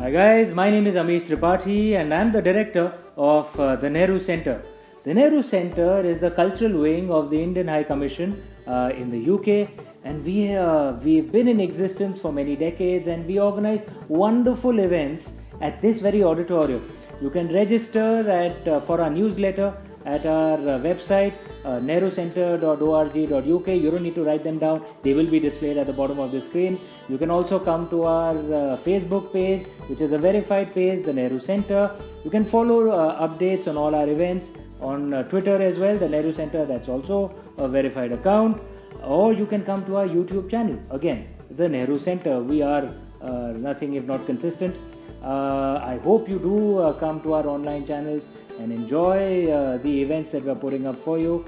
Hi guys, my name is Amish Tripathi and I'm the director of the Nehru Center. The Nehru Center is the cultural wing of the Indian High Commission in the UK, and we've been in existence for many decades, and we organize wonderful events at this very auditorium. You can register for our newsletter at our website nehrucenter.org.uk. You don't need to write them down, they will be displayed at the bottom of the screen. You can also come to our Facebook page, which is a verified page, the Nehru Center. You can follow updates on all our events on Twitter as well, the Nehru Center, that's also a verified account. Or you can come to our YouTube channel, again, the Nehru Center. We are nothing if not consistent. I hope you do come to our online channels and enjoy the events that we are putting up for you.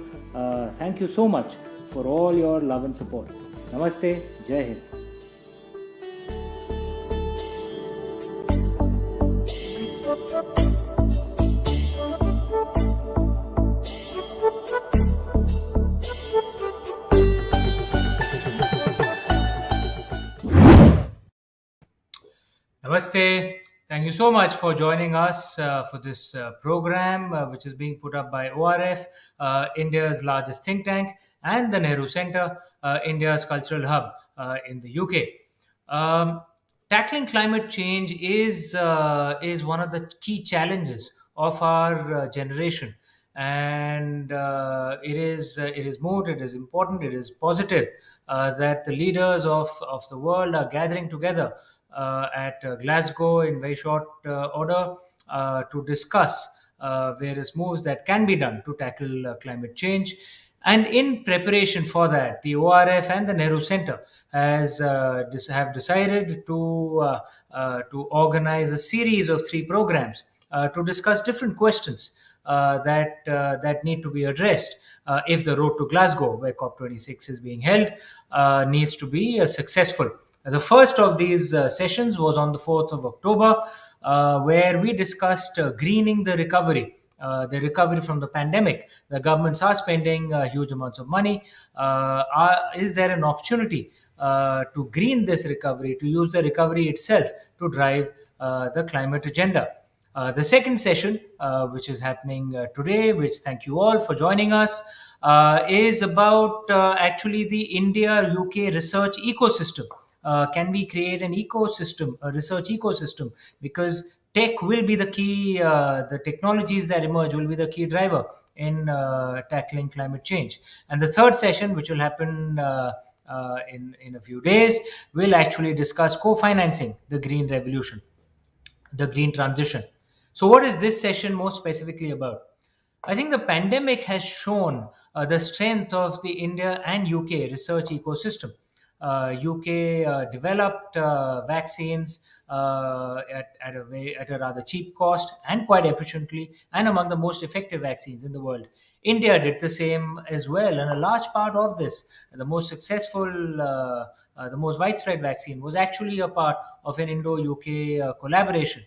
Thank you so much for all your love and support. Namaste, Jai Hind. Namaste. Thank you so much for joining us for this program, which is being put up by ORF, India's largest think tank, and the Nehru Center, India's cultural hub in the UK. Tackling climate change is one of the key challenges of our generation, and it is moved, it is important, it is positive that the leaders of the world are gathering together at Glasgow in very short order to discuss various moves that can be done to tackle climate change. And in preparation for that, the ORF and the Nehru Center have decided to organize a series of 3 programs to discuss different questions that need to be addressed if the road to Glasgow, where COP26 is being held, needs to be successful. The first of these sessions was on the 4th of October, where we discussed greening the recovery from the pandemic. The governments are spending huge amounts of money. Is there an opportunity to green this recovery, to use the recovery itself to drive the climate agenda? The second session, which is happening today, which thank you all for joining us, is about actually the India-UK research ecosystem. Can we create an ecosystem, a research ecosystem? Because tech will be the key, the technologies that emerge will be the key driver in tackling climate change. And the third session, which will happen in a few days, will actually discuss co-financing the green revolution, the green transition. So what is this session more specifically about? I think the pandemic has shown the strength of the India and UK research ecosystem. UK developed vaccines at a rather cheap cost and quite efficiently, and among the most effective vaccines in the world. India did the same as well, and a large part of this, the most successful, the most widespread vaccine, was actually a part of an Indo-UK collaboration.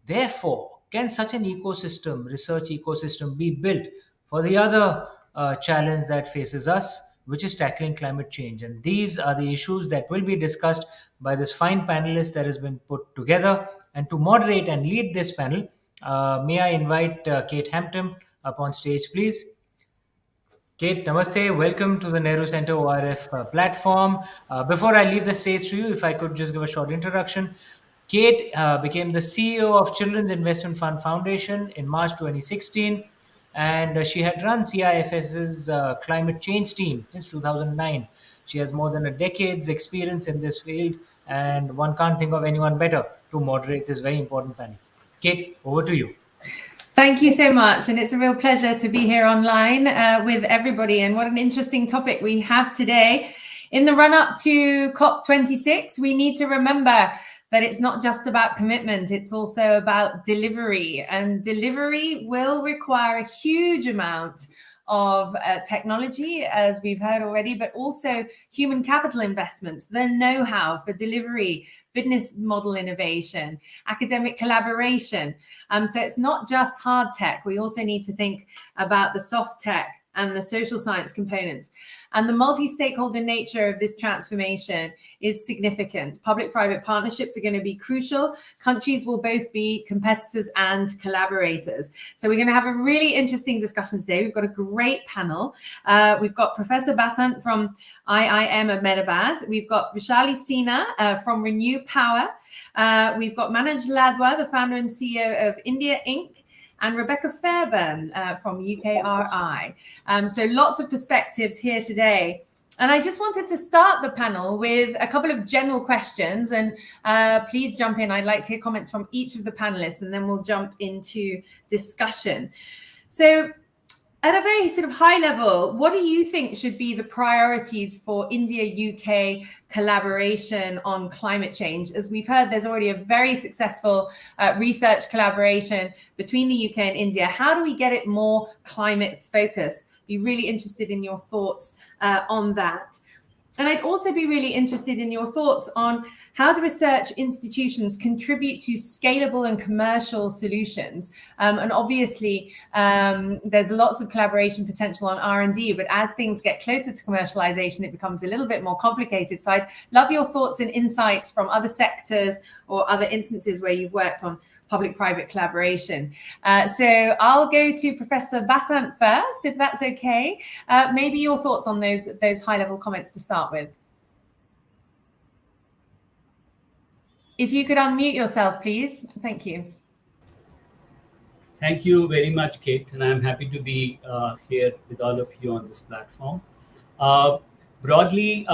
Therefore, can such an ecosystem, research ecosystem, be built for the other challenge that faces us, which is tackling climate change? And these are the issues that will be discussed by this fine panelist that has been put together. And to moderate and lead this panel, may I invite Kate Hampton up on stage, please. Kate, namaste. Welcome to the Nehru Center ORF platform. Before I leave the stage to you, if I could just give a short introduction. Kate became the CEO of Children's Investment Fund Foundation in March 2016, and she had run CIFS's climate change team since 2009. She has more than a decade's experience in this field, and one can't think of anyone better to moderate this very important panel. Kate, over to you. Thank you so much. And it's a real pleasure to be here online with everybody. And what an interesting topic we have today. In the run-up to COP26, we need to remember that it's not just about commitment, it's also about delivery. And delivery will require a huge amount of technology, as we've heard already, but also human capital investments, the know-how for delivery, business model innovation, academic collaboration. So it's not just hard tech. We also need to think about the soft tech and the social science components. And the multi-stakeholder nature of this transformation is significant. Public-private partnerships are going to be crucial. Countries will both be competitors and collaborators. So we're going to have a really interesting discussion today. We've got a great panel. We've got Professor Basant from IIM Ahmedabad. We've got Vishali Sinha from Renew Power. We've got Manoj Ladwa, the founder and CEO of India-UK, and Rebecca Fairbairn from UKRI. So lots of perspectives here today. And I just wanted to start the panel with a couple of general questions, and please jump in. I'd like to hear comments from each of the panelists, and then we'll jump into discussion. So at a very sort of high level, what do you think should be the priorities for India-UK collaboration on climate change? As we've heard, there's already a very successful research collaboration between the UK and India. How do we get it more climate focused? Be really interested in your thoughts on that. And I'd also be really interested in your thoughts on how do research institutions contribute to scalable and commercial solutions? And obviously, there's lots of collaboration potential on R&D, but as things get closer to commercialization, it becomes a little bit more complicated. So I'd love your thoughts and insights from other sectors or other instances where you've worked on public-private collaboration. So I'll go to Professor Basant first, if that's okay. Maybe your thoughts on those high-level comments to start with. If you could unmute yourself, please. Thank you. Thank you very much, Kate, and I'm happy to be here with all of you on this platform. Broadly,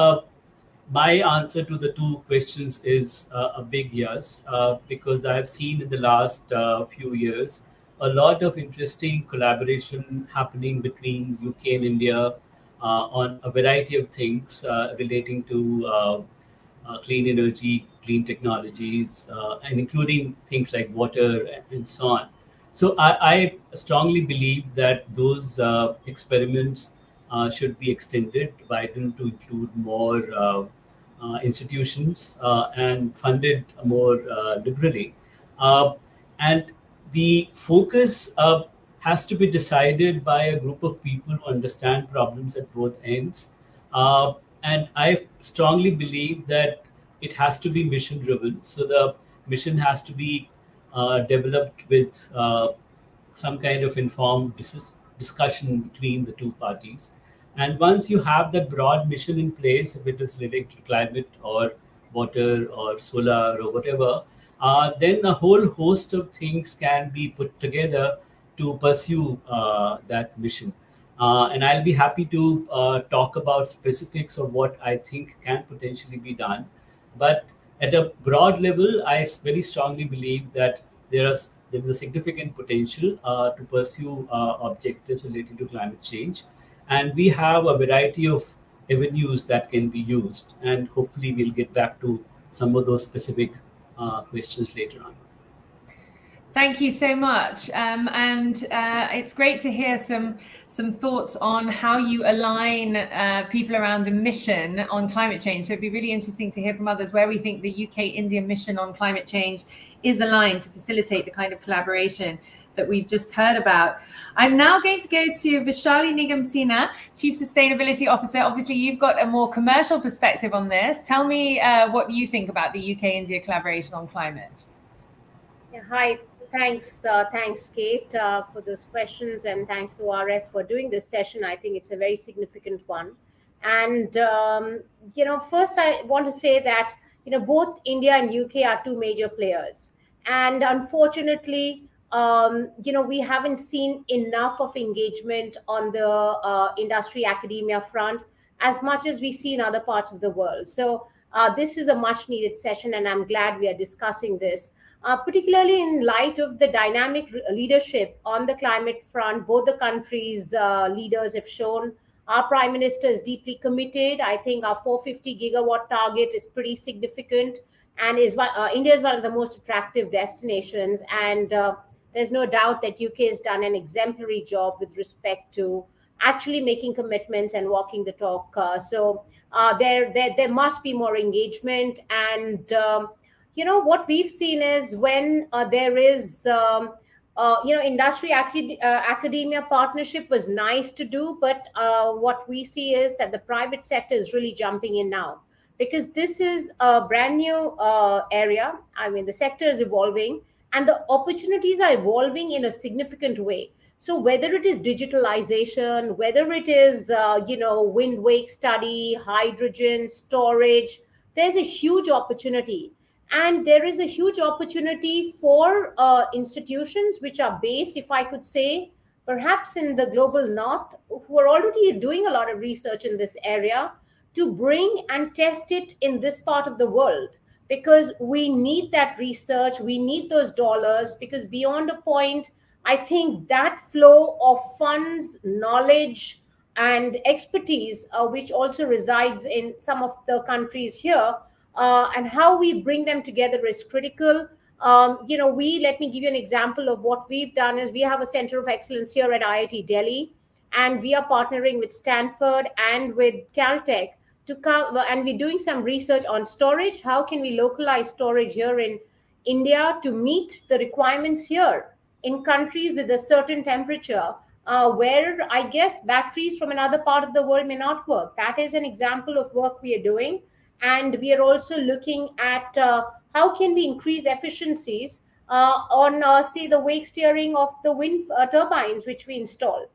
my answer to the two questions is a big yes, because I have seen in the last few years a lot of interesting collaboration happening between UK and India on a variety of things relating to clean energy, clean technologies, and including things like water and so on. So I strongly believe that those experiments should be extended, widened to include more institutions and funded more liberally. And the focus has to be decided by a group of people who understand problems at both ends. And I strongly believe that it has to be mission driven. So the mission has to be developed with some kind of informed discussion between the two parties. And once you have that broad mission in place, if it is related to climate or water or solar or whatever, then a whole host of things can be put together to pursue that mission. And I'll be happy to talk about specifics of what I think can potentially be done. But at a broad level, I very strongly believe that there is a significant potential to pursue objectives related to climate change. And we have a variety of avenues that can be used. And hopefully we'll get back to some of those specific questions later on. Thank you so much. And it's great to hear some thoughts on how you align people around a mission on climate change. So it'd be really interesting to hear from others where we think the UK-India mission on climate change is aligned to facilitate the kind of collaboration that we've just heard about. I'm now going to go to Vishali Sinha, Chief Sustainability Officer. Obviously, you've got a more commercial perspective on this. Tell me what you think about the UK-India collaboration on climate. Yeah, hi. Thanks, Kate, for those questions, and thanks to RF for doing this session. I think it's a very significant one. And, first I want to say that, both India and UK are two major players. And unfortunately, we haven't seen enough of engagement on the industry academia front as much as we see in other parts of the world. So this is a much needed session, and I'm glad we are discussing this. Particularly in light of the dynamic leadership on the climate front, both the countries' leaders have shown. Our Prime Minister is deeply committed. I think our 450 gigawatt target is pretty significant, and India is one of the most attractive destinations. And there's no doubt that UK has done an exemplary job with respect to actually making commitments and walking the talk. So there must be more engagement. And what we've seen is when there is industry academia partnership was nice to do, but what we see is that the private sector is really jumping in now, because this is a brand new area. I mean, the sector is evolving and the opportunities are evolving in a significant way. So whether it is digitalization, whether it is wind wake study, hydrogen storage, there's a huge opportunity. And there is a huge opportunity for institutions which are based, if I could say, perhaps in the global north, who are already doing a lot of research in this area, to bring and test it in this part of the world, because we need that research, we need those dollars, because beyond a point, I think that flow of funds, knowledge, and expertise, which also resides in some of the countries here, and how we bring them together is critical. Let me give you an example of what we've done. Is we have a center of excellence here at IIT Delhi, and we are partnering with Stanford and with Caltech to come, and we're doing some research on storage. How can we localize storage here in India to meet the requirements here in countries with a certain temperature, where I guess batteries from another part of the world may not work. That is an example of work we are doing. And we are also looking at how can we increase efficiencies on, say, the wake steering of the wind turbines which we install,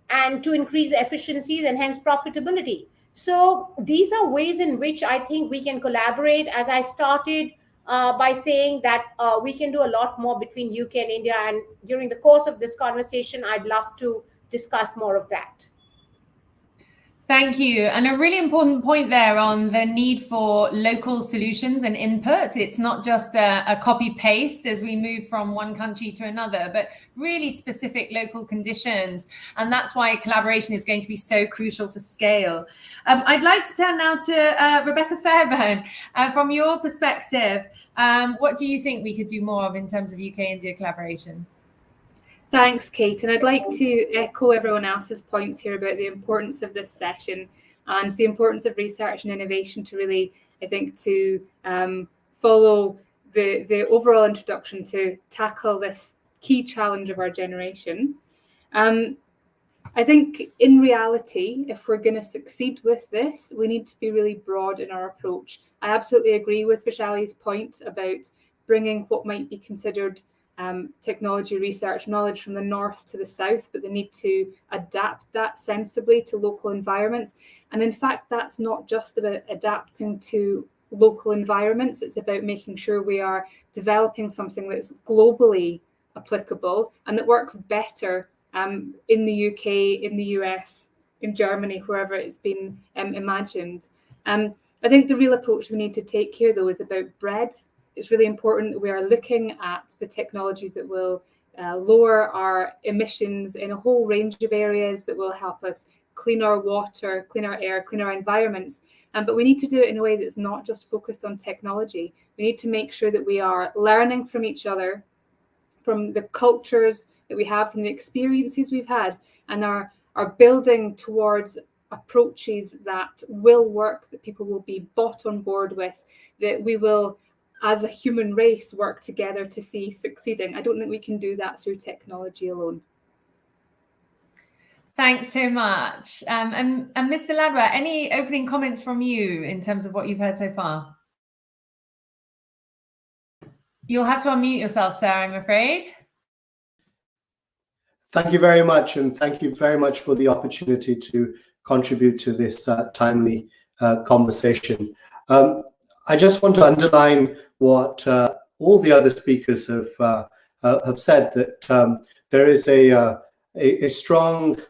and to increase efficiencies and hence profitability. So these are ways in which I think we can collaborate. As I started by saying that we can do a lot more between UK and India, and during the course of this conversation, I'd love to discuss more of that. Thank you. And a really important point there on the need for local solutions and input. It's not just a copy paste as we move from one country to another, but really specific local conditions. And that's why collaboration is going to be so crucial for scale. I'd like to turn now to Rebecca Fairbairn. From your perspective, what do you think we could do more of in terms of UK-India collaboration? Thanks, Kate. And I'd like to echo everyone else's points here about the importance of this session and the importance of research and innovation to really, I think, to follow the overall introduction to tackle this key challenge of our generation. I think in reality, if we're going to succeed with this, we need to be really broad in our approach. I absolutely agree with Vaishali's point about bringing what might be considered technology research knowledge from the north to the south, but they need to adapt that sensibly to local environments. And in fact, that's not just about adapting to local environments, it's about making sure we are developing something that's globally applicable and that works better in the UK, in the US, in Germany, wherever it's been imagined. I think the real approach we need to take here, though, is about breadth. It's really important that we are looking at the technologies that will lower our emissions in a whole range of areas, that will help us clean our water, clean our air, clean our environments. But we need to do it in a way that's not just focused on technology. We need to make sure that we are learning from each other, from the cultures that we have, from the experiences we've had, and are building towards approaches that will work, that people will be bought on board with, that we will, as a human race, work together to see succeeding. I don't think we can do that through technology alone. Thanks so much. And Mr. Ladwa, any opening comments from you in terms of what you've heard so far? You'll have to unmute yourself, sir, I'm afraid. Thank you very much, and thank you very much for the opportunity to contribute to this timely conversation. I just want to underline what all the other speakers have said, that there is a strong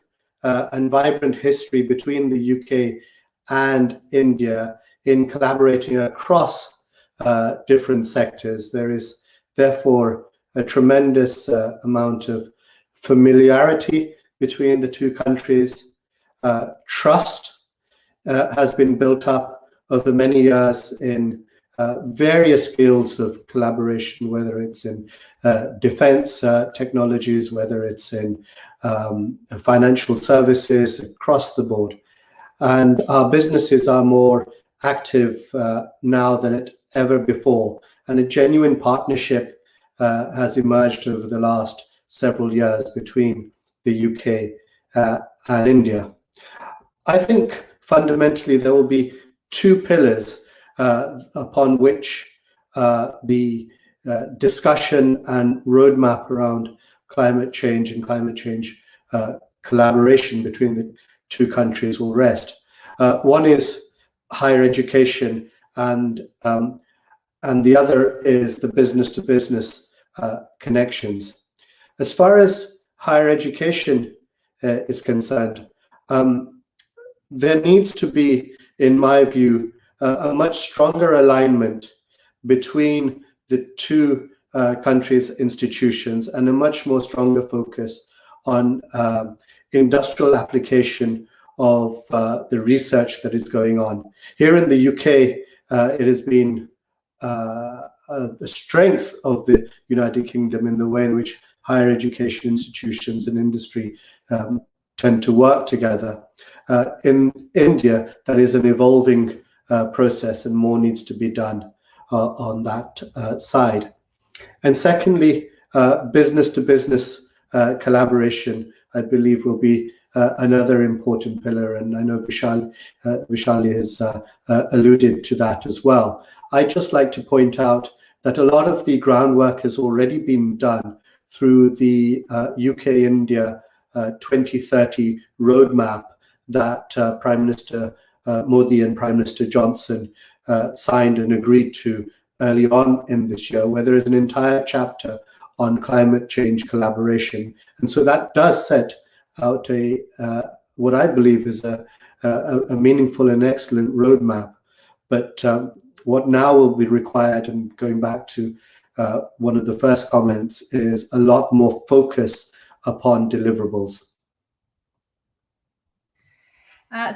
and vibrant history between the UK and India in collaborating across different sectors. There is therefore a tremendous amount of familiarity between the two countries. Trust has been built up over many years in various fields of collaboration, whether it's in defense technologies, whether it's in financial services, across the board. And our businesses are more active now than ever before. And a genuine partnership has emerged over the last several years between the UK and India. I think fundamentally there will be two pillars upon which the discussion and roadmap around climate change and climate change collaboration between the two countries will rest. One is higher education, and the other is the business-to-business connections. As far as higher education is concerned, there needs to be, in my view, a much stronger alignment between the two countries' institutions, and a much more stronger focus on industrial application of the research that is going on. Here in the UK, it has been a strength of the United Kingdom in the way in which higher education institutions and industry tend to work together. In India, that is an evolving process, and more needs to be done on that side. And secondly, business-to-business collaboration, I believe, will be another important pillar, and I know Vishali has alluded to that as well. I'd just like to point out that a lot of the groundwork has already been done through the UK-India 2030 roadmap that Prime Minister Modi and Prime Minister Johnson signed and agreed to early on in this year, where there is an entire chapter on climate change collaboration. And so that does set out a what I believe is a meaningful and excellent roadmap. But what now will be required, and going back to one of the first comments, is a lot more focus upon deliverables.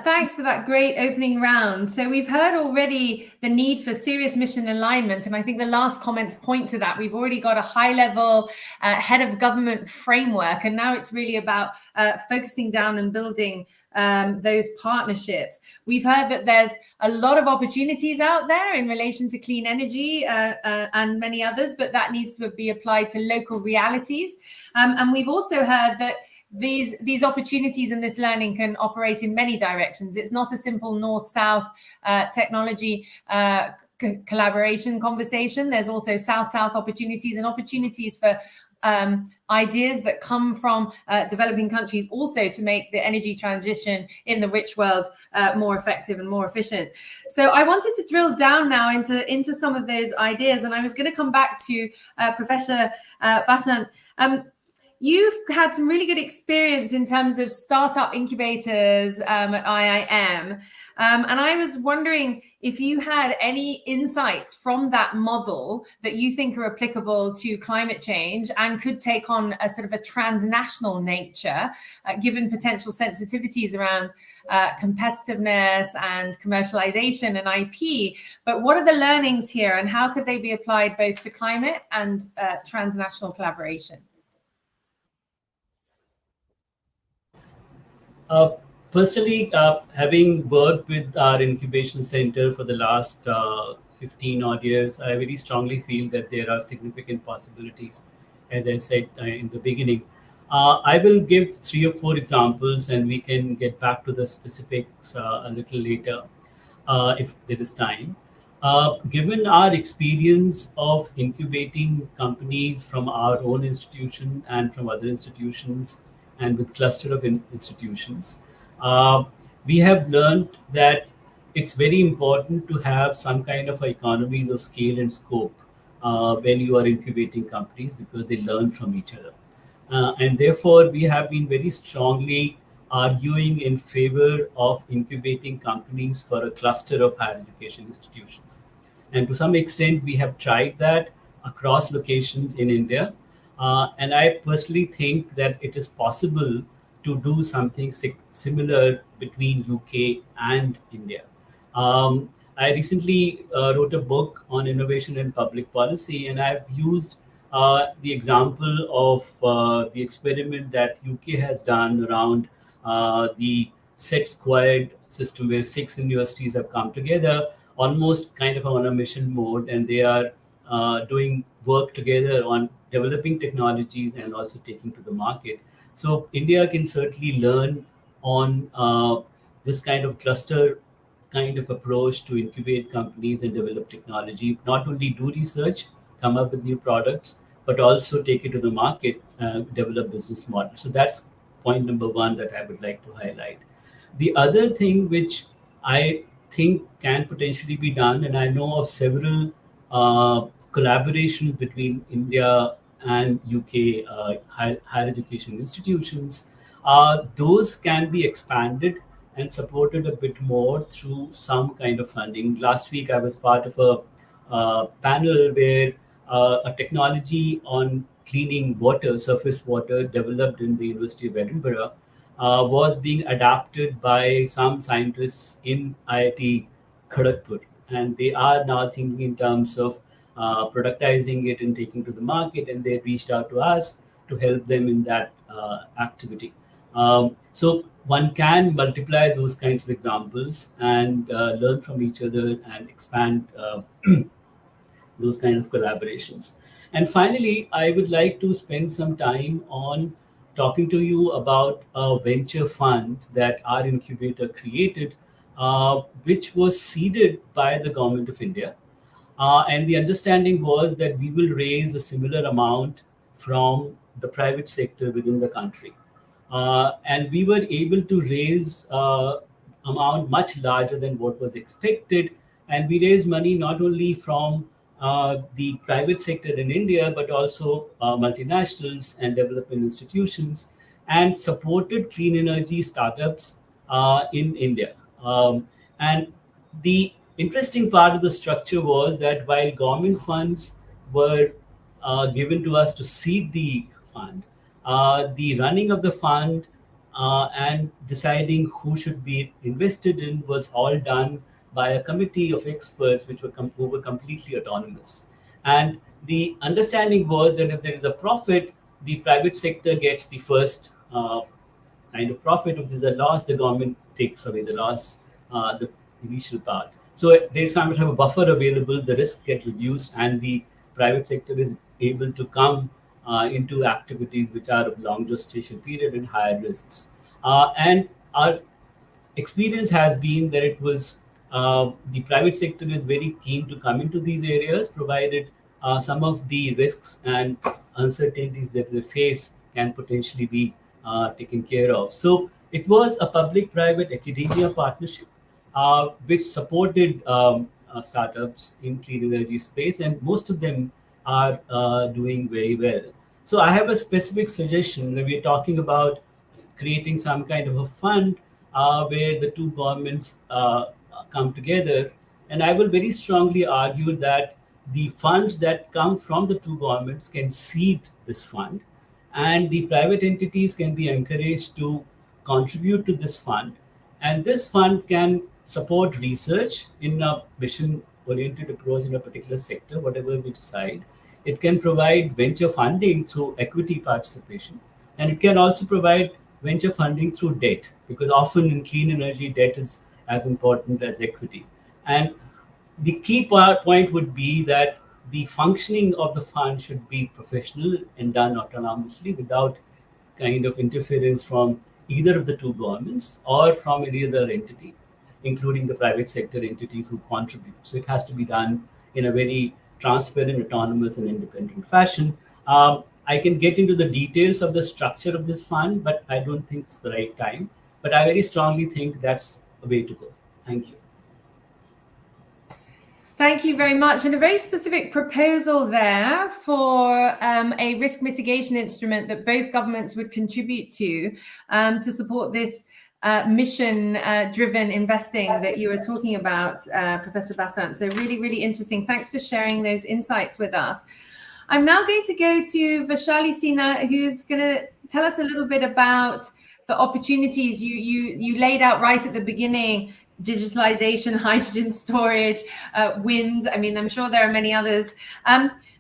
Thanks for that great opening round. So we've heard already the need for serious mission alignment, and I think the last comments point to that. We've already got a high-level head of government framework, and now it's really about focusing down and building those partnerships. We've heard that there's a lot of opportunities out there in relation to clean energy and many others, but that needs to be applied to local realities. And we've also heard that these opportunities and this learning can operate in many directions. It's not a simple north-south technology collaboration conversation. There's also south-south opportunities, and opportunities for ideas that come from developing countries also to make the energy transition in the rich world more effective and more efficient. So I wanted to drill down now into some of those ideas, and I was going to come back to Professor Basant. You've had some really good experience in terms of startup incubators at IIM. And I was wondering if you had any insights from that model that you think are applicable to climate change and could take on a sort of a transnational nature, given potential sensitivities around competitiveness and commercialization and IP. But what are the learnings here, and how could they be applied both to climate and transnational collaboration? Personally, having worked with our incubation center for the last 15 odd years, I very strongly feel that there are significant possibilities, as I said in the beginning. I will give 3 or 4 examples, and we can get back to the specifics a little later if there is time. Given our experience of incubating companies from our own institution and from other institutions, and with cluster of institutions, we have learned that it's very important to have some kind of economies of scale and scope when you are incubating companies, because they learn from each other. And therefore, we have been very strongly arguing in favor of incubating companies for a cluster of higher education institutions. And to some extent, we have tried that across locations in India. And I personally think that it is possible to do something similar between UK and India. I recently wrote a book on innovation and public policy, and I've used the example of the experiment that UK has done around the set squared system, where 6 universities have come together, almost kind of on a mission mode, and they are doing work together on developing technologies and also taking to the market. So India can certainly learn on this kind of cluster kind of approach to incubate companies and develop technology, not only do research, come up with new products, but also take it to the market, develop business models. So that's point number one that I would like to highlight. The other thing which I think can potentially be done, and I know of several collaborations between India and UK higher education institutions, those can be expanded and supported a bit more through some kind of funding. Last week, I was part of a panel where a technology on cleaning water, surface water, developed in the University of Edinburgh, was being adapted by some scientists in IIT Kharagpur. And they are now thinking in terms of productizing it and taking to the market. And they reached out to us to help them in that activity. So one can multiply those kinds of examples and learn from each other and expand those kind of collaborations. And finally, I would like to spend some time on talking to you about a venture fund that our incubator created, which was seeded by the government of India. And the understanding was that we will raise a similar amount from the private sector within the country. And we were able to raise amount much larger than what was expected. And we raised money not only from the private sector in India, but also multinationals and development institutions, and supported clean energy startups in India. And the interesting part of the structure was that while government funds were given to us to seed the fund, the running of the fund and deciding who should be invested in was all done by a committee of experts who were completely autonomous. And the understanding was that if there is a profit, the private sector gets the first kind of profit. If there's a loss, the government takes away the loss, the initial part. So there's some kind of a buffer available, the risk gets reduced, and the private sector is able to come into activities which are of long gestation period and higher risks. And our experience has been that it was the private sector is very keen to come into these areas, provided some of the risks and uncertainties that they face can potentially be taken care of. So it was a public-private academia partnership which supported startups in clean energy space, and most of them are doing very well. So I have a specific suggestion that we're talking about creating some kind of a fund where the two governments come together. And I will very strongly argue that the funds that come from the two governments can seed this fund, and the private entities can be encouraged to contribute to this fund. And this fund can support research in a mission-oriented approach in a particular sector, whatever we decide. It can provide venture funding through equity participation, and it can also provide venture funding through debt, because often in clean energy, debt is as important as equity. And the key point would be that the functioning of the fund should be professional and done autonomously without kind of interference from either of the two governments or from any other entity, including the private sector entities who contribute. So it has to be done in a very transparent, autonomous, and independent fashion. I can get into the details of the structure of this fund, but I don't think it's the right time. But I very strongly think that's a way to go. Thank you. Thank you very much. And a very specific proposal there for a risk mitigation instrument that both governments would contribute to support this mission-driven investing that you were talking about, Professor Basant. So really, really interesting. Thanks for sharing those insights with us. I'm now going to go to Vaishali Sina, who's going to tell us a little bit about the opportunities you laid out right at the beginning: digitalization, hydrogen storage, wind. I mean, I'm sure there are many others.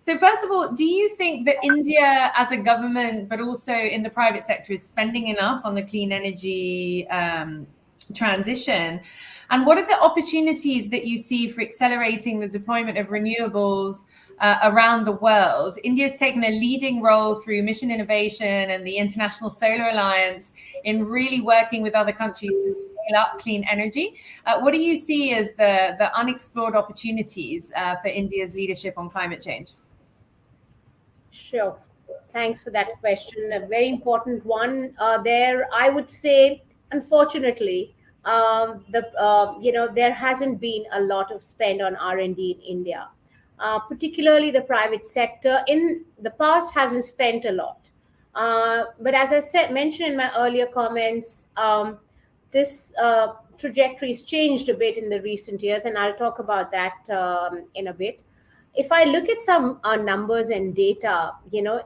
So first of all, do you think that India as a government, but also in the private sector, is spending enough on the clean energy transition? And what are the opportunities that you see for accelerating the deployment of renewables around the world. India's taken a leading role through mission innovation and the International Solar Alliance in really working with other countries to scale up clean energy. What do you see as the unexplored opportunities for India's leadership on climate change? Sure. Thanks for that question. A very important one. There, I would say, unfortunately, there hasn't been a lot of spend on R&D in India. Particularly the private sector in the past hasn't spent a lot. But as I mentioned in my earlier comments, this trajectory has changed a bit in the recent years, and I'll talk about that in a bit. If I look at some numbers and data,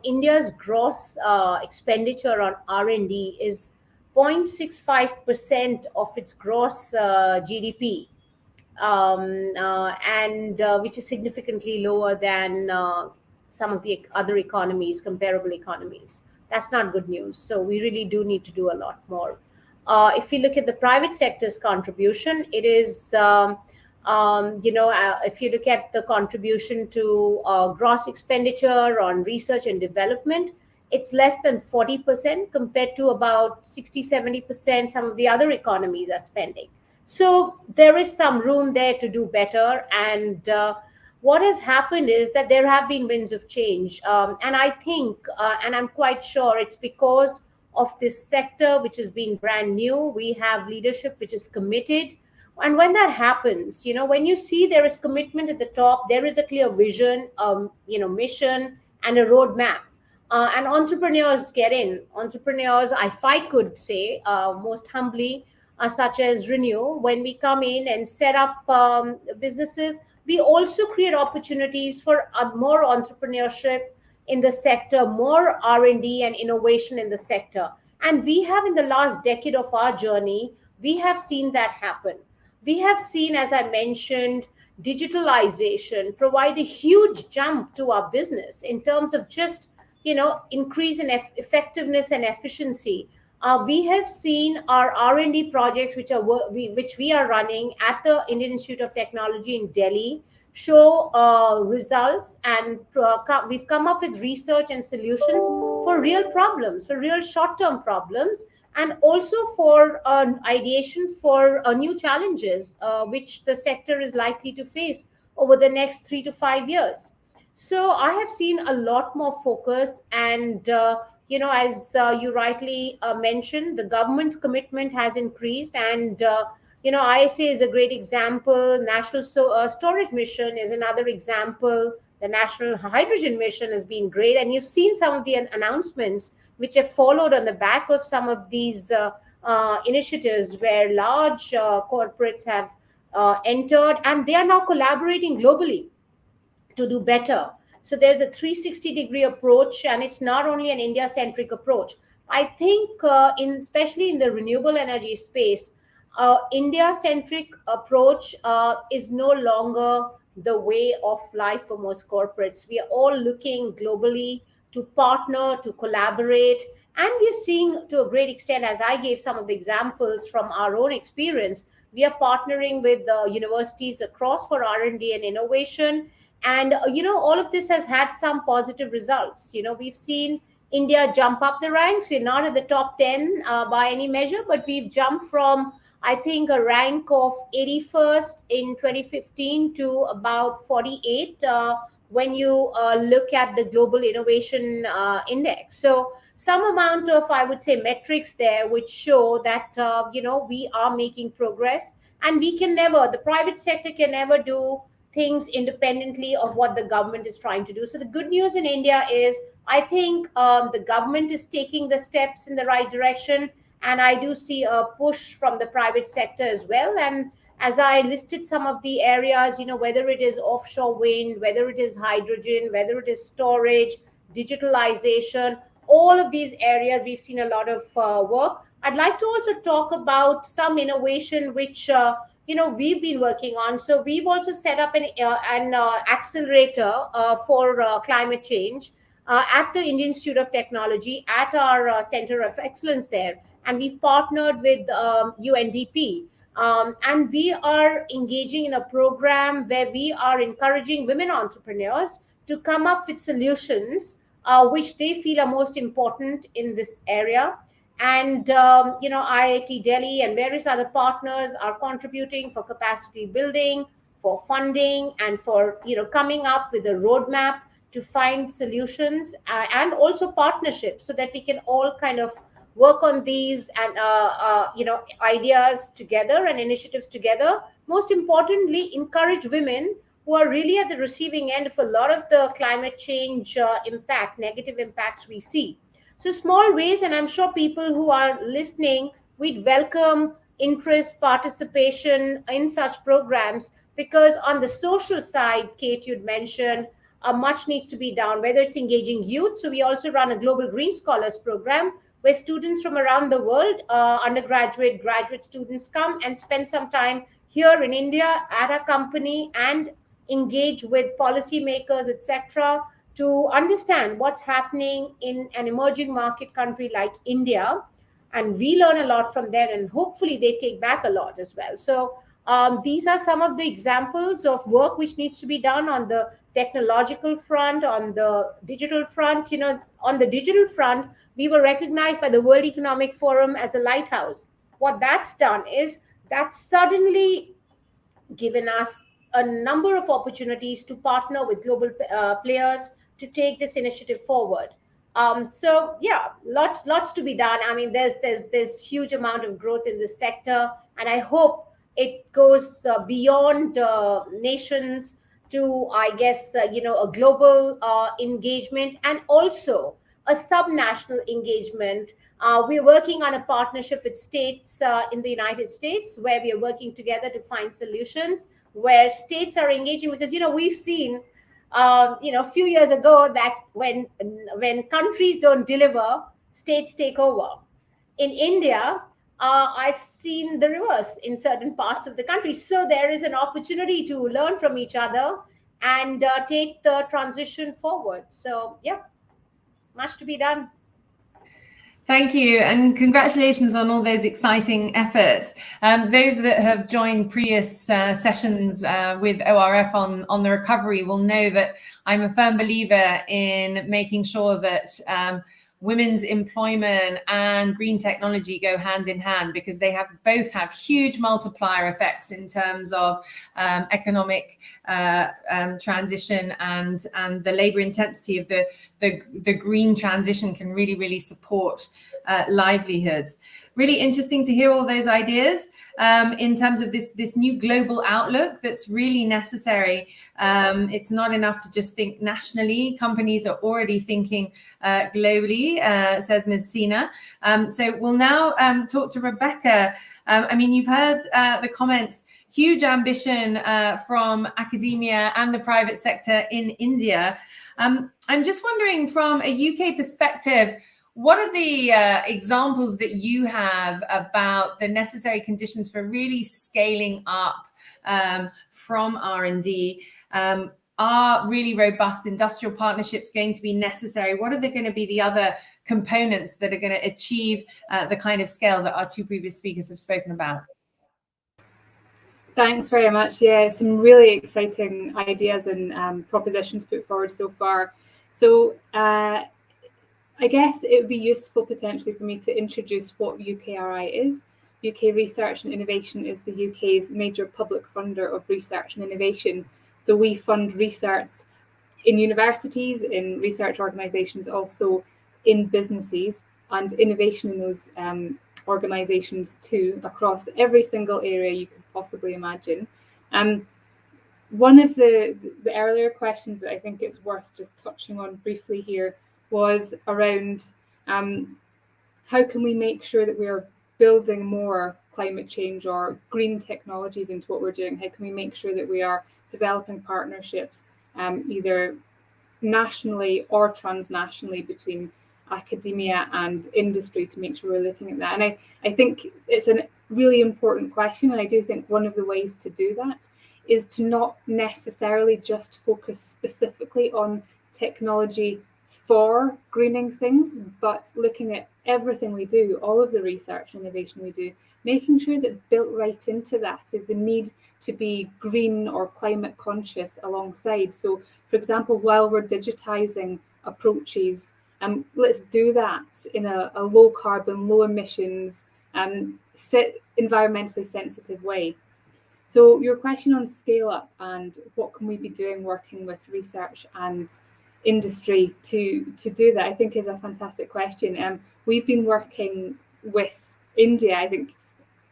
India's gross expenditure on R&D is 0.65% of its gross GDP, and which is significantly lower than some of the other economies, comparable economies. That's not good news. So we really do need to do a lot more. If you look at the private sector's contribution, it is if you look at the contribution to gross expenditure on research and development, it's less than 40% compared to about 60-70% some of the other economies are spending. So there is some room there to do better. And what has happened is that there have been winds of change. And I think, and I'm quite sure it's because of this sector, which has been brand new. We have leadership which is committed. And when that happens, when you see there is commitment at the top, there is a clear vision, mission and a roadmap. And entrepreneurs get in. Entrepreneurs, if I could say, most humbly, such as Renew, when we come in and set up businesses, we also create opportunities for more entrepreneurship in the sector, more R&D and innovation in the sector. And we have, in the last decade of our journey, we have seen that happen. We have seen, as I mentioned, digitalization provide a huge jump to our business in terms of just, increase in effectiveness and efficiency. We have seen our R&D projects, which we are running at the Indian Institute of Technology in Delhi, show results, and we've come up with research and solutions for real problems, for real short-term problems, and also for ideation for new challenges which the sector is likely to face over the next 3 to 5 years. So I have seen a lot more focus, and as you rightly mentioned, the government's commitment has increased, and ISA is a great example. National Storage Mission is another example. The National Hydrogen Mission has been great, and you've seen some of the announcements which have followed on the back of some of these initiatives where large corporates have entered, and they are now collaborating globally to do better. So there's a 360-degree approach, and it's not only an India-centric approach. I think, especially in the renewable energy space, India-centric approach is no longer the way of life for most corporates. We are all looking globally to partner, to collaborate, and we're seeing, to a great extent, as I gave some of the examples from our own experience, we are partnering with universities across for R&D and innovation. And, all of this has had some positive results. We've seen India jump up the ranks. We're not at the top 10 by any measure, but we've jumped from, I think, a rank of 81st in 2015 to about 48 when you look at the Global Innovation Index. So some amount of, I would say, metrics there which show that, we are making progress, and the private sector can never do things independently of what the government is trying to do. So the good news in India is, I think the government is taking the steps in the right direction, and I do see a push from the private sector as well. And as I listed some of the areas, whether it is offshore wind, whether it is hydrogen, whether it is storage, digitalization, all of these areas, we've seen a lot of work. I'd like to also talk about some innovation which we've been working on. So we've also set up an accelerator for climate change at the Indian Institute of Technology, at our Center of Excellence there. And we've partnered with UNDP. And we are engaging in a program where we are encouraging women entrepreneurs to come up with solutions which they feel are most important in this area. And IIT Delhi and various other partners are contributing for capacity building, for funding, and for coming up with a roadmap to find solutions, and also partnerships, so that we can all kind of work on these and ideas together and initiatives together. Most importantly, encourage women who are really at the receiving end of a lot of the climate change negative impacts we see. So small ways, and I'm sure people who are listening, we'd welcome interest, participation in such programs, because on the social side, Kate, you'd mentioned, much needs to be done, whether it's engaging youth. So we also run a Global Green Scholars program where students from around the world, undergraduate, graduate students, come and spend some time here in India at a company and engage with policymakers, etc., to understand what's happening in an emerging market country like India. And we learn a lot from them, and hopefully they take back a lot as well. So these are some of the examples of work which needs to be done on the technological front, on the digital front. On the digital front, we were recognized by the World Economic Forum as a lighthouse. What that's done is that's suddenly given us a number of opportunities to partner with global players to take this initiative forward. So yeah, lots to be done. I mean, there's huge amount of growth in this sector, and I hope it goes beyond nations to, I guess, a global engagement, and also a subnational engagement. We're working on a partnership with states in the United States, where we are working together to find solutions where states are engaging, because we've seen a few years ago that when countries don't deliver, states take over. In India, I've seen the reverse in certain parts of the country. So there is an opportunity to learn from each other and take the transition forward. So yeah, much to be done. Thank you, and congratulations on all those exciting efforts. Those that have joined previous sessions with ORF on the recovery will know that I'm a firm believer in making sure that women's employment and green technology go hand in hand, because they both have huge multiplier effects in terms of economic transition, and the labor intensity of the green transition can really support livelihoods. Really interesting to hear all those ideas in terms of this new global outlook that's really necessary. It's not enough to just think nationally. Companies are already thinking globally, says Ms. Sina. So we'll now talk to Rebecca. I mean, you've heard the comments, huge ambition from academia and the private sector in India. I'm just wondering, from a UK perspective, what are the examples that you have about the necessary conditions for really scaling up from R&D? Are really robust industrial partnerships going to be necessary? What are going to be the other components that are going to achieve the kind of scale that our two previous speakers have spoken about? Thanks very much. Yeah, some really exciting ideas and propositions put forward so far. So I guess it would be useful potentially for me to introduce what UKRI is. UK Research and Innovation is the UK's major public funder of research and innovation. So we fund research in universities, in research organisations, also in businesses, and innovation in those organisations too, across every single area you could possibly imagine. One of the earlier questions that I think it's worth just touching on briefly here was around how can we make sure that we are building more climate change or green technologies into what we're doing? How can we make sure that we are developing partnerships either nationally or transnationally between academia and industry to make sure we're looking at that? And I think it's a really important question, and I do think one of the ways to do that is to not necessarily just focus specifically on technology for greening things, but looking at everything we do, all of the research and innovation we do, making sure that built right into that is the need to be green or climate conscious alongside. So, for example, while we're digitizing approaches, let's do that in a low carbon, low emissions, environmentally sensitive way. So your question on scale up and what can we be doing working with research and industry to do that, I think is a fantastic question. We've been working with India. I think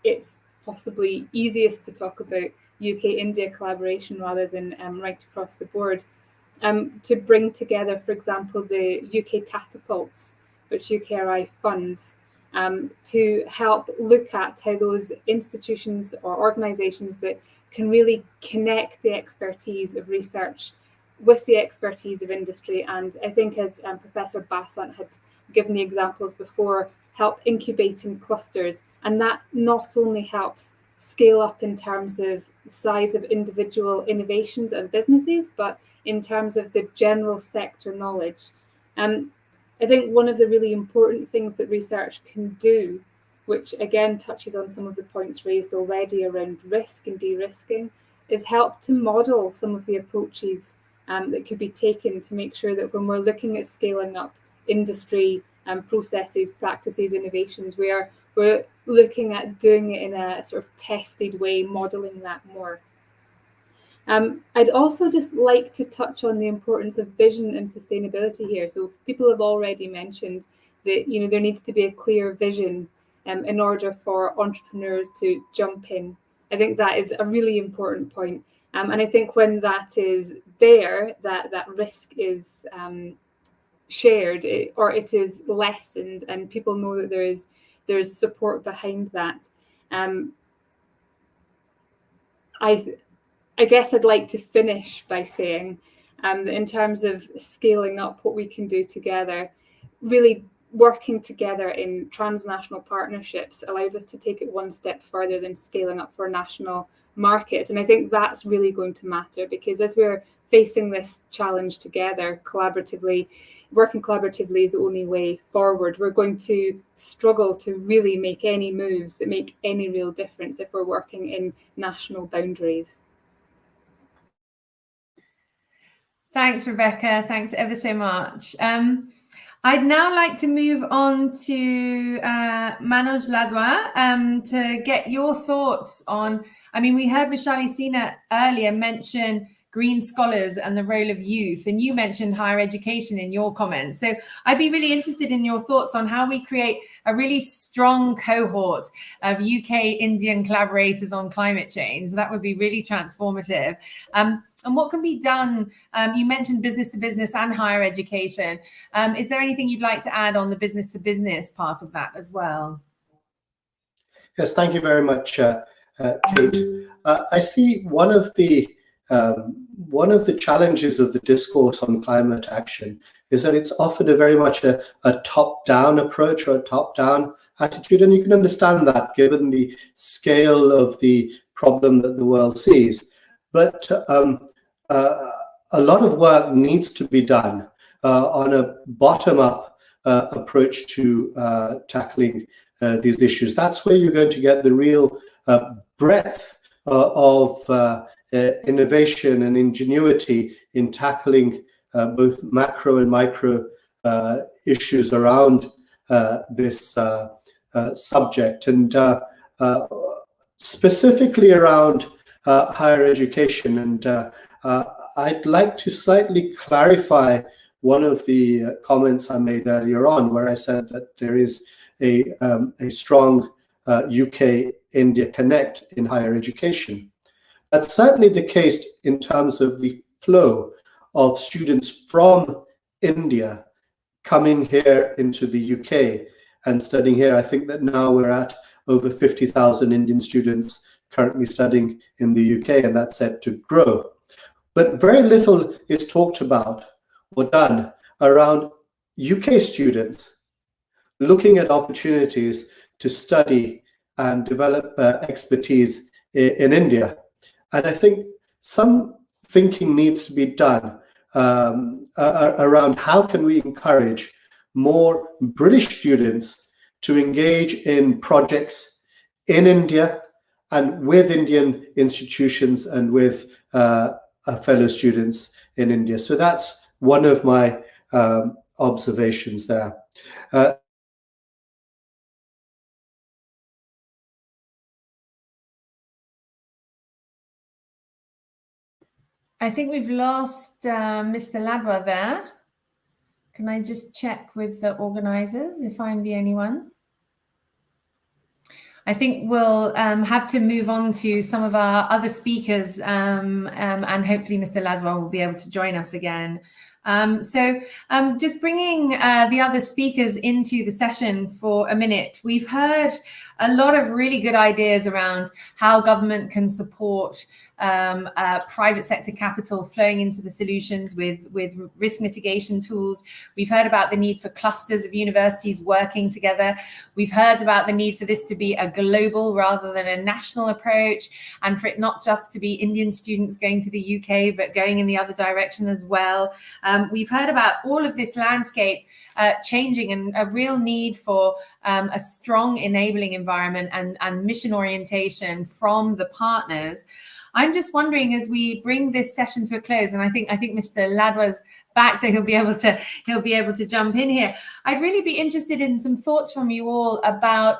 it's possibly easiest to talk about UK-India collaboration rather than right across the board. To bring together, for example, the UK catapults, which UKRI funds, to help look at how those institutions or organisations that can really connect the expertise of research with the expertise of industry. And I think, as Professor Basant had given the examples before, help incubating clusters. And that not only helps scale up in terms of the size of individual innovations and businesses, but in terms of the general sector knowledge. I think one of the really important things that research can do, which again touches on some of the points raised already around risk and de-risking, is help to model some of the approaches that could be taken to make sure that when we're looking at scaling up industry processes, practices, innovations, we're looking at doing it in a sort of tested way, modeling that more. I'd also just like to touch on the importance of vision and sustainability here. So people have already mentioned that there needs to be a clear vision in order for entrepreneurs to jump in. I think that is a really important point. And I think when that is there, that risk is shared or it is lessened, and people know that there's support behind that. I guess I'd like to finish by saying that in terms of scaling up what we can do together, really working together in transnational partnerships allows us to take it one step further than scaling up for national markets. And I think that's really going to matter, because as we're facing this challenge together collaboratively, working collaboratively is the only way forward. We're going to struggle to really make any moves that make any real difference if we're working in national boundaries. Thanks, Rebecca. Thanks ever so much. I'd now like to move on to Manoj Ladwa to get your thoughts on, we heard Vishali Sina earlier mention green scholars and the role of youth, and you mentioned higher education in your comments. So I'd be really interested in your thoughts on how we create a really strong cohort of UK-Indian collaborators on climate change. That would be really transformative. And what can be done? You mentioned business to business and higher education. Is there anything you'd like to add on the business to business part of that as well? Yes, thank you very much, Kate. I see one of the challenges of the discourse on climate action is that it's often very much a top-down approach or a top-down attitude, and you can understand that given the scale of the problem that the world sees. But a lot of work needs to be done on a bottom-up approach to tackling these issues. That's where you're going to get the real breadth of innovation and ingenuity in tackling both macro and micro issues around this subject, and specifically around higher education. And I'd like to slightly clarify one of the comments I made earlier on, where I said that there is a strong UK-India connect in higher education. That's certainly the case in terms of the flow of students from India coming here into the UK and studying here. I think that now we're at over 50,000 Indian students currently studying in the UK, and that's set to grow. But very little is talked about or done around UK students looking at opportunities to study and develop expertise in India. And I think some thinking needs to be done around how can we encourage more British students to engage in projects in India and with Indian institutions and with fellow students in India. So that's one of my observations there. I think we've lost Mr. Ladwa there. Can I just check with the organizers if I'm the only one? I think we'll have to move on to some of our other speakers, and hopefully Mr. Ladwa will be able to join us again. Just bringing the other speakers into the session for a minute. We've heard a lot of really good ideas around how government can support private sector capital flowing into the solutions with risk mitigation tools. We've heard about the need for clusters of universities working together. We've heard about the need for this to be a global rather than a national approach, and for it not just to be Indian students going to the UK, but going in the other direction as well. We've heard about all of this landscape changing, and a real need for a strong enabling environment and mission orientation from the partners. I'm just wondering, as we bring this session to a close, and I think Mr. Ladwa's back, so he'll be able to jump in here. I'd really be interested in some thoughts from you all about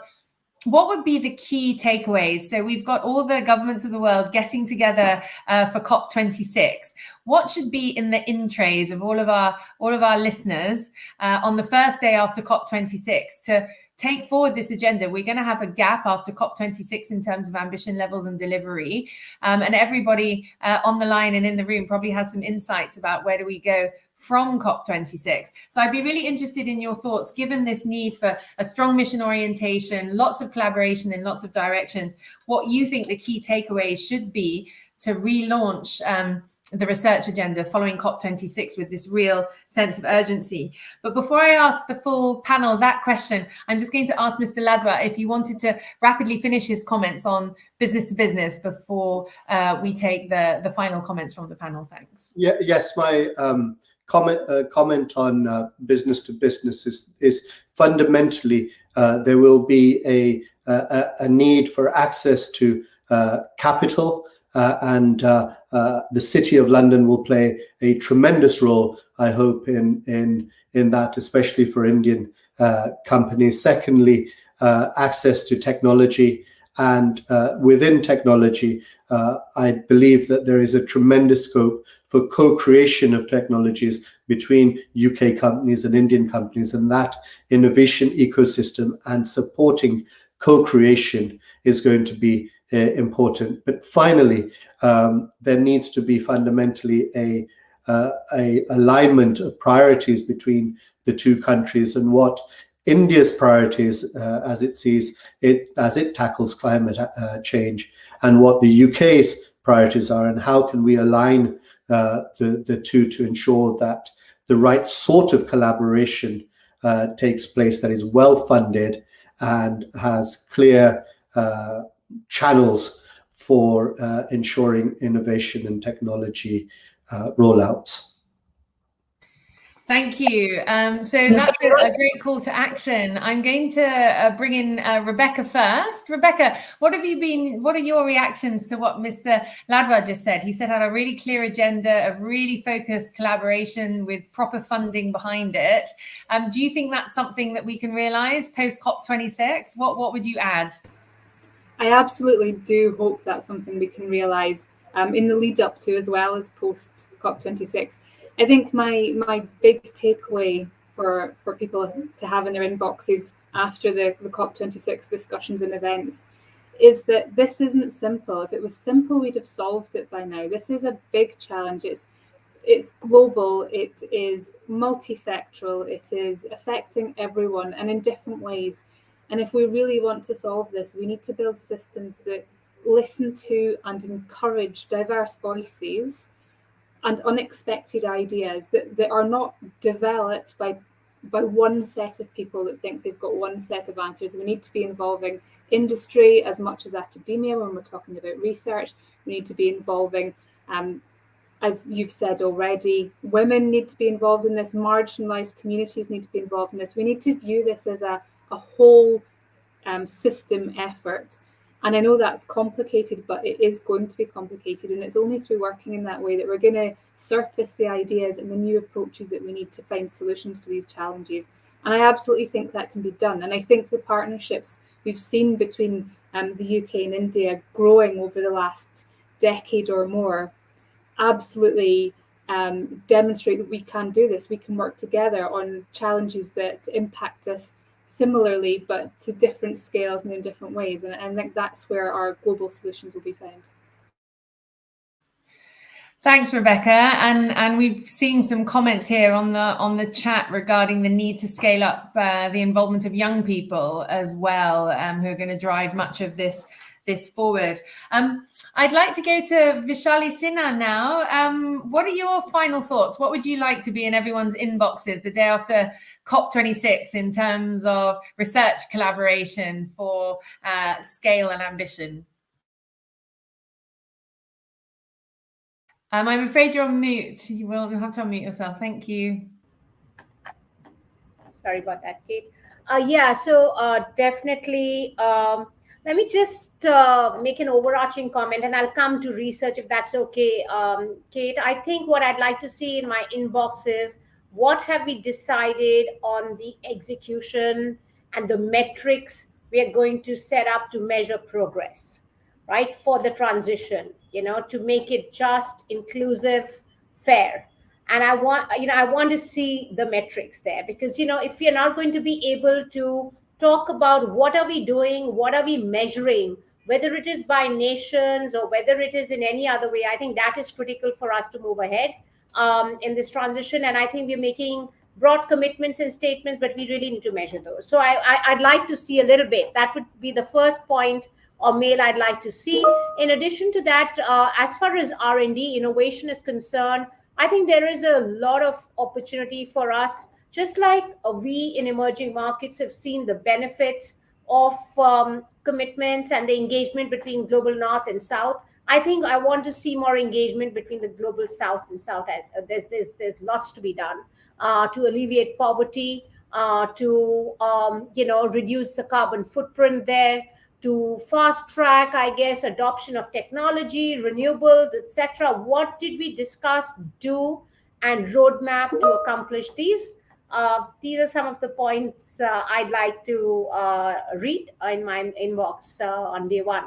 what would be the key takeaways. So we've got all the governments of the world getting together for COP26. What should be in the in trays of all of our listeners on the first day after COP26 to take forward this agenda? We're going to have a gap after COP26 in terms of ambition levels and delivery. And everybody on the line and in the room probably has some insights about where do we go from COP26. So I'd be really interested in your thoughts, given this need for a strong mission orientation, lots of collaboration in lots of directions, what you think the key takeaways should be to relaunch the research agenda following COP26 with this real sense of urgency. But before I ask the full panel that question, I'm just going to ask Mr. Ladwa if he wanted to rapidly finish his comments on business to business before we take the final comments from the panel. Thanks. Yeah, yes, my comment on business to business is fundamentally there will be a need for access to capital, and the City of London will play a tremendous role, I hope, in that, especially for Indian companies. Secondly, access to technology, and within technology, I believe that there is a tremendous scope for co-creation of technologies between UK companies and Indian companies, and that innovation ecosystem and supporting co-creation is going to be important. But finally, there needs to be fundamentally a alignment of priorities between the two countries, and what India's priorities as it sees it, as it tackles climate change, and what the UK's priorities are, and how can we align the two to ensure that the right sort of collaboration takes place, that is well funded and has clear channels for ensuring innovation and technology rollouts. Thank you. So that's a great call to action. I'm going to bring in Rebecca first. Rebecca, what are your reactions to what Mr. Ladwa just said? He set out a really clear agenda of really focused collaboration with proper funding behind it. Do you think that's something that we can realize post COP26? What would you add? I absolutely do hope that's something we can realize in the lead up to, as well as post COP26. I think my big takeaway for people to have in their inboxes after the COP26 discussions and events is that this isn't simple. If it was simple, we'd have solved it by now. This is a big challenge. It's global, it is multi-sectoral, it is affecting everyone and in different ways. And if we really want to solve this, we need to build systems that listen to and encourage diverse voices and unexpected ideas that are not developed by one set of people that think they've got one set of answers. We need to be involving industry as much as academia when we're talking about research. We need to be involving, as you've said already, women need to be involved in this, marginalised communities need to be involved in this. We need to view this as a whole system effort. And I know that's complicated, but it is going to be complicated. And it's only through working in that way that we're going to surface the ideas and the new approaches that we need to find solutions to these challenges. And I absolutely think that can be done. And I think the partnerships we've seen between the UK and India growing over the last decade or more absolutely demonstrate that we can do this. We can work together on challenges that impact us similarly, but to different scales and in different ways. And I think that's where our global solutions will be found. Thanks, Rebecca. And we've seen some comments here on the chat regarding the need to scale up the involvement of young people as well, who are going to drive much of this forward. I'd like to go to Vishali Sinha now. What are your final thoughts? What would you like to be in everyone's inboxes the day after COP26 in terms of research collaboration for scale and ambition? I'm afraid you're on mute. You'll have to unmute yourself. Thank you. Sorry about that, Kate. Yeah, so definitely, let me just make an overarching comment, and I'll come to research if that's okay, Kate. I think what I'd like to see in my inbox is what have we decided on the execution and the metrics we are going to set up to measure progress, right, for the transition, to make it just, inclusive, fair. And I want to see the metrics there, because, if we are not going to be able to talk about what are we doing, what are we measuring, whether it is by nations or whether it is in any other way, I think that is critical for us to move ahead in this transition. And I think we're making broad commitments and statements, but we really need to measure those. So I'd like to see a little bit. That would be the first point or mail I'd like to see. In addition to that, as far as R&D, innovation is concerned, I think there is a lot of opportunity for us, just like we in emerging markets have seen the benefits of commitments and the engagement between global North and South. I think I want to see more engagement between the global South and South. There's lots to be done to alleviate poverty, to reduce the carbon footprint there, to fast track, I guess, adoption of technology, renewables, etc. What did we discuss, do, and roadmap to accomplish these? These are some of the points I'd like to read in my inbox on day one.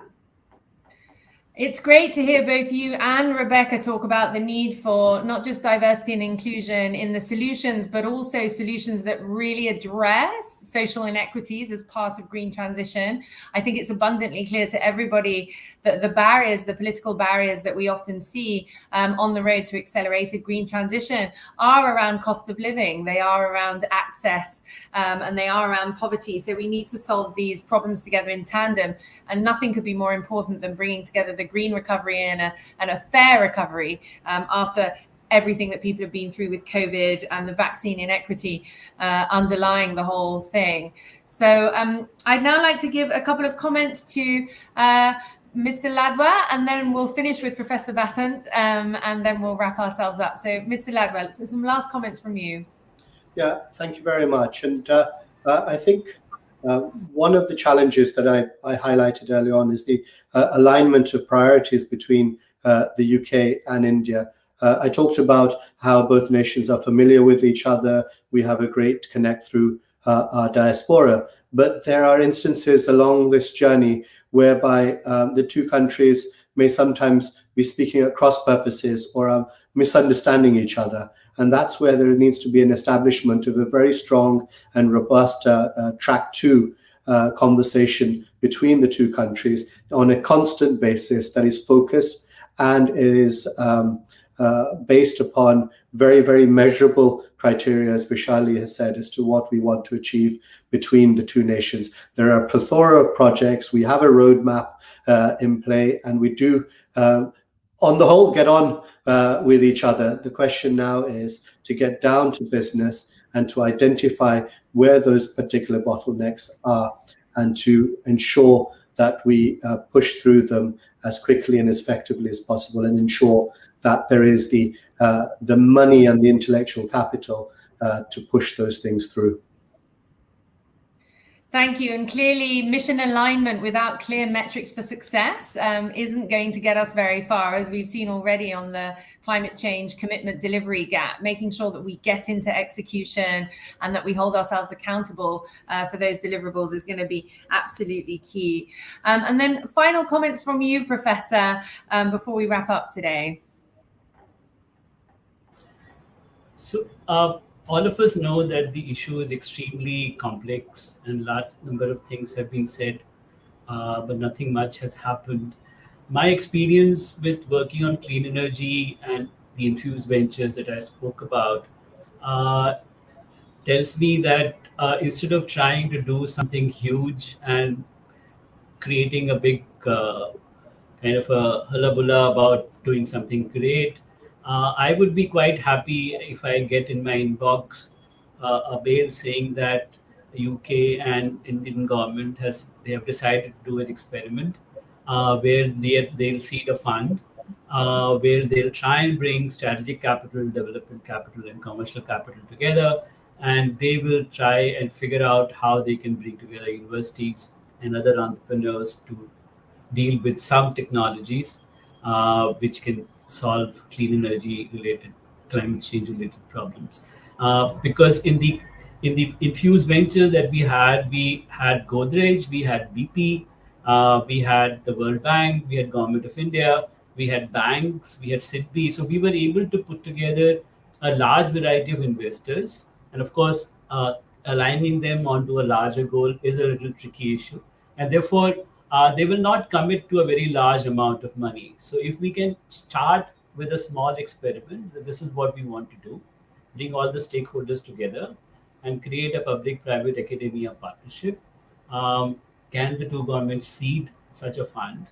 It's great to hear both you and Rebecca talk about the need for not just diversity and inclusion in the solutions, but also solutions that really address social inequities as part of green transition. I think it's abundantly clear to everybody that the barriers, the political barriers that we often see on the road to accelerated green transition are around cost of living, they are around access, and they are around poverty. So we need to solve these problems together in tandem, and nothing could be more important than bringing together the green recovery and a fair recovery after everything that people have been through with COVID and the vaccine inequity underlying the whole thing. So I'd now like to give a couple of comments to Mr. Ladwa, and then we'll finish with Professor Vasant, and then we'll wrap ourselves up. So Mr. Ladwa, so some last comments from you. Yeah, thank you very much. And I think one of the challenges that I highlighted early on is the alignment of priorities between the UK and India. I talked about how both nations are familiar with each other. We have a great connect through our diaspora. But there are instances along this journey whereby the two countries may sometimes be speaking at cross purposes or are misunderstanding each other. And that's where there needs to be an establishment of a very strong and robust track 2 conversation between the two countries on a constant basis that is focused, and it is based upon very, very measurable criteria, as Vishali has said, as to what we want to achieve between the two nations. There are a plethora of projects. We have a roadmap in play, and we do, on the whole, get on with each other. The question now is to get down to business and to identify where those particular bottlenecks are, and to ensure that we push through them as quickly and as effectively as possible, and ensure that there is the money and the intellectual capital to push those things through. Thank you. And clearly, mission alignment without clear metrics for success isn't going to get us very far, as we've seen already on the climate change commitment delivery gap. Making sure that we get into execution and that we hold ourselves accountable for those deliverables is going to be absolutely key. And then final comments from you, Professor, before we wrap up today. So all of us know that the issue is extremely complex and large number of things have been said, but nothing much has happened. My experience with working on clean energy and the infused ventures that I spoke about tells me that instead of trying to do something huge and creating a big kind of a hullabulla about doing something great, I would be quite happy if I get in my inbox a mail saying that UK and Indian government they have decided to do an experiment where they'll seed a fund where they'll try and bring strategic capital, development capital, and commercial capital together, and they will try and figure out how they can bring together universities and other entrepreneurs to deal with some technologies which can solve clean energy related, climate change related problems. Because in the infused ventures that we had Godrej, we had BP, we had the World Bank, we had Government of India, we had banks, we had SIDBI. So we were able to put together a large variety of investors, and of course, aligning them onto a larger goal is a little tricky issue, and therefore they will not commit to a very large amount of money. So if we can start with a small experiment, that this is what we want to do, bring all the stakeholders together and create a public-private academia partnership. Can the two governments seed such a fund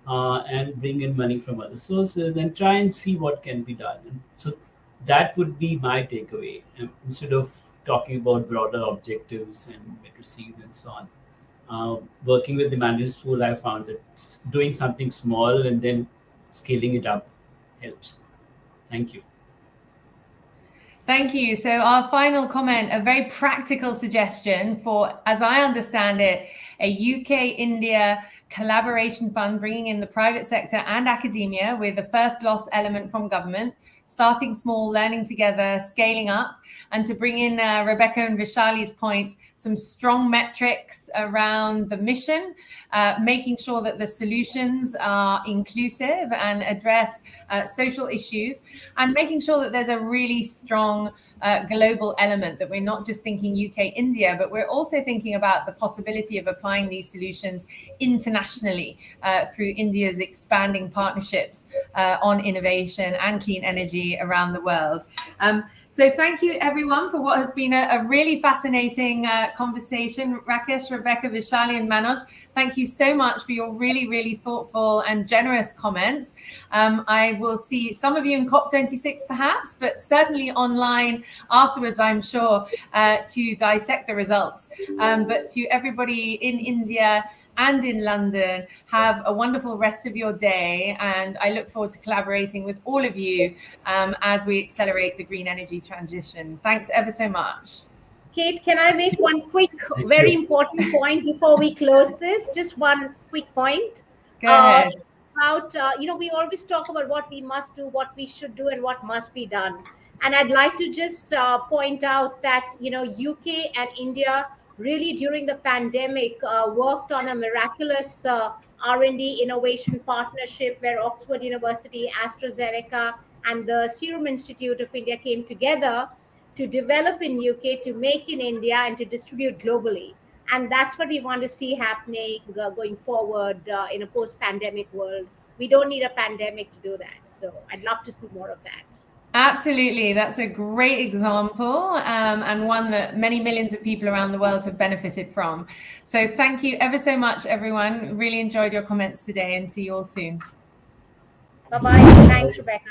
and bring in money from other sources and try and see what can be done? And so that would be my takeaway. And instead of talking about broader objectives and matrices and so on. Working with the management school, I found that doing something small and then scaling it up helps. Thank you. Thank you. So our final comment, a very practical suggestion for, as I understand it, a UK-India collaboration fund bringing in the private sector and academia with the first loss element from government, starting small, learning together, scaling up, and to bring in Rebecca and Vishali's point, some strong metrics around the mission, making sure that the solutions are inclusive and address social issues, and making sure that there's a really strong global element, that we're not just thinking UK-India, but we're also thinking about the possibility of applying these solutions internationally through India's expanding partnerships on innovation and clean energy around the world. So thank you everyone for what has been a really fascinating conversation. Rakesh, Rebecca, Vishali and Manoj, thank you so much for your really, really thoughtful and generous comments. I will see some of you in COP26 perhaps, but certainly online afterwards, I'm sure, to dissect the results. But to everybody in India and in London, have a wonderful rest of your day, and I look forward to collaborating with all of you as we accelerate the green energy transition. Thanks ever so much. Kate, can I make one quick, very important point before we close this? Just one quick point. Go ahead. About, we always talk about what we must do, what we should do, and what must be done. And I'd like to just point out that, UK and India really during the pandemic worked on a miraculous R&D innovation partnership where Oxford University, AstraZeneca, and the Serum Institute of India came together to develop in UK, to make in India, and to distribute globally. And that's what we want to see happening going forward in a post-pandemic world. We don't need a pandemic to do that. So I'd love to see more of that. Absolutely. That's a great example and one that many millions of people around the world have benefited from. So thank you ever so much, everyone. Really enjoyed your comments today and see you all soon. Bye-bye. Thanks, Rebecca.